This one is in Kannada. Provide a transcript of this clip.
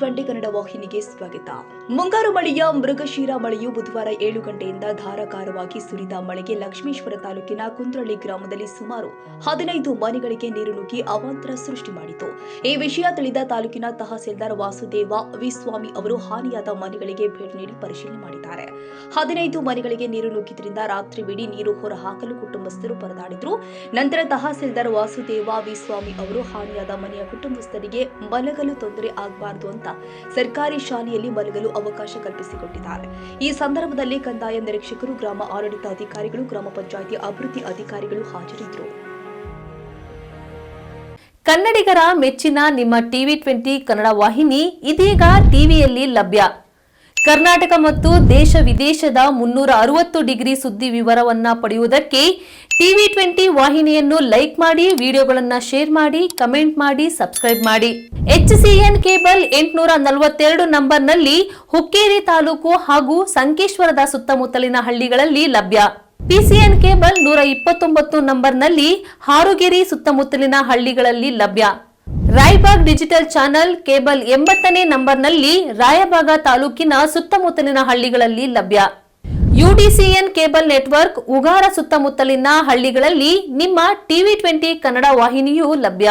ಟಿವಿ20 ಕನ್ನಡ ವಾಹಿನಿಗೆ ಸ್ವಾಗತ. ಮುಂಗಾರು ಮಳೆಯ ಮೃಗಶಿರ ಮಳೆಯು ಬುಧವಾರ 7 ಗಂಟೆಯಿಂದ ಧಾರಾಕಾರವಾಗಿ ಸುರಿದ ಮಳೆಗೆ ಲಕ್ಷ್ಮೇಶ್ವರ ತಾಲೂಕಿನ ಕುಂದ್ರಳ್ಳಿ ಗ್ರಾಮದಲ್ಲಿ ಸುಮಾರು 15 ಮನೆಗಳಿಗೆ ನೀರು ನುಗ್ಗಿ ಅವಾಂತರ ಸೃಷ್ಟಿ ಮಾಡಿತು. ಈ ವಿಷಯ ತಿಳಿದ ತಾಲೂಕಿನ ತಹಸೀಲ್ದಾರ್ ವಾಸುದೇವ ವಿಸ್ವಾಮಿ ಅವರು ಹಾನಿಯಾದ ಮನೆಗಳಿಗೆ ಭೇಟಿ ನೀಡಿ ಪರಿಶೀಲನೆ ಮಾಡಿದ್ದಾರೆ. 15 ಮನೆಗಳಿಗೆ ನೀರು ನುಗ್ಗಿದ್ರಿಂದ ರಾತ್ರಿವಿಡೀ ನೀರು ಹೊರಹಾಕಲು ಕುಟುಂಬಸ್ಥರು ಪರದಾಡಿದ್ರು. ನಂತರ ತಹಸೀಲ್ದಾರ್ ವಾಸುದೇವ ವಿಸ್ವಾಮಿ ಅವರು ಹಾನಿಯಾದ ಮನೆಯ ಕುಟುಂಬಸ್ಥರಿಗೆ ಮಲಗಲು ತೊಂದರೆ ಆಗಬಾರದು ಅಂತ ಸರ್ಕಾರಿ ಶಾಲೆಯಲ್ಲಿ ಮಲಗಲು ಅವಕಾಶ ಕಲ್ಪಿಸಿಕೊಟ್ಟಿದ್ದಾರೆ. ಈ ಸಂದರ್ಭದಲ್ಲಿ ಕಂದಾಯ ನಿರೀಕ್ಷಕರು, ಗ್ರಾಮ ಆಡಳಿತ ಅಧಿಕಾರಿಗಳು, ಗ್ರಾಮ ಪಂಚಾಯಿತಿ ಅಭಿವೃದ್ಧಿ ಅಧಿಕಾರಿಗಳು ಹಾಜರಿದ್ದರು. ಕನ್ನಡಿಗರ ಮೆಚ್ಚಿನ ನಿಮ್ಮ ಟಿವಿ20 ಕನ್ನಡ ವಾಹಿನಿ ಇದೀಗ ಟಿವಿಯಲ್ಲಿ ಲಭ್ಯ. ಕರ್ನಾಟಕ ಮತ್ತು ದೇಶ ವಿದೇಶದ 360 ಡಿಗ್ರಿ ಸುದ್ದಿ ವಿವರವನ್ನ ಪಡೆಯುವುದಕ್ಕೆ ಟಿವಿ20 ವಾಹಿನಿಯನ್ನು ಲೈಕ್ ಮಾಡಿ, ವಿಡಿಯೋಗಳನ್ನು ಶೇರ್ ಮಾಡಿ, ಕಮೆಂಟ್ ಮಾಡಿ, ಸಬ್ಸ್ಕ್ರೈಬ್ ಮಾಡಿ. HCN ಕೇಬಲ್ 842 ನಂಬರ್ನಲ್ಲಿ ಹುಕ್ಕೇರಿ ತಾಲೂಕು ಹಾಗೂ ಸಂಕೇಶ್ವರದ ಸುತ್ತಮುತ್ತಲಿನ ಹಳ್ಳಿಗಳಲ್ಲಿ ಲಭ್ಯ. PCN ಕೇಬಲ್ 129 ನಂಬರ್ನಲ್ಲಿ ಹಾರುಗೆರೆ ಸುತ್ತಮುತ್ತಲಿನ ಹಳ್ಳಿಗಳಲ್ಲಿ ಲಭ್ಯ. ರಾಯಬಾಗ್ ಡಿಜಿಟಲ್ ಚಾನೆಲ್ ಕೇಬಲ್ 80ನೇ ನಂಬರ್ನಲ್ಲಿ ರಾಯಬಾಗ ತಾಲೂಕಿನ ಸುತ್ತಮುತ್ತಲಿನ ಹಳ್ಳಿಗಳಲ್ಲಿ ಲಭ್ಯ. UDCN ಕೇಬಲ್ ನೆಟ್ವರ್ಕ್ ಉಗಾರ ಸುತ್ತಮುತ್ತಲಿನ ಹಳ್ಳಿಗಳಲ್ಲಿ ನಿಮ್ಮ ಟಿವಿ20 ಕನ್ನಡ ವಾಹಿನಿಯೂ ಲಭ್ಯ.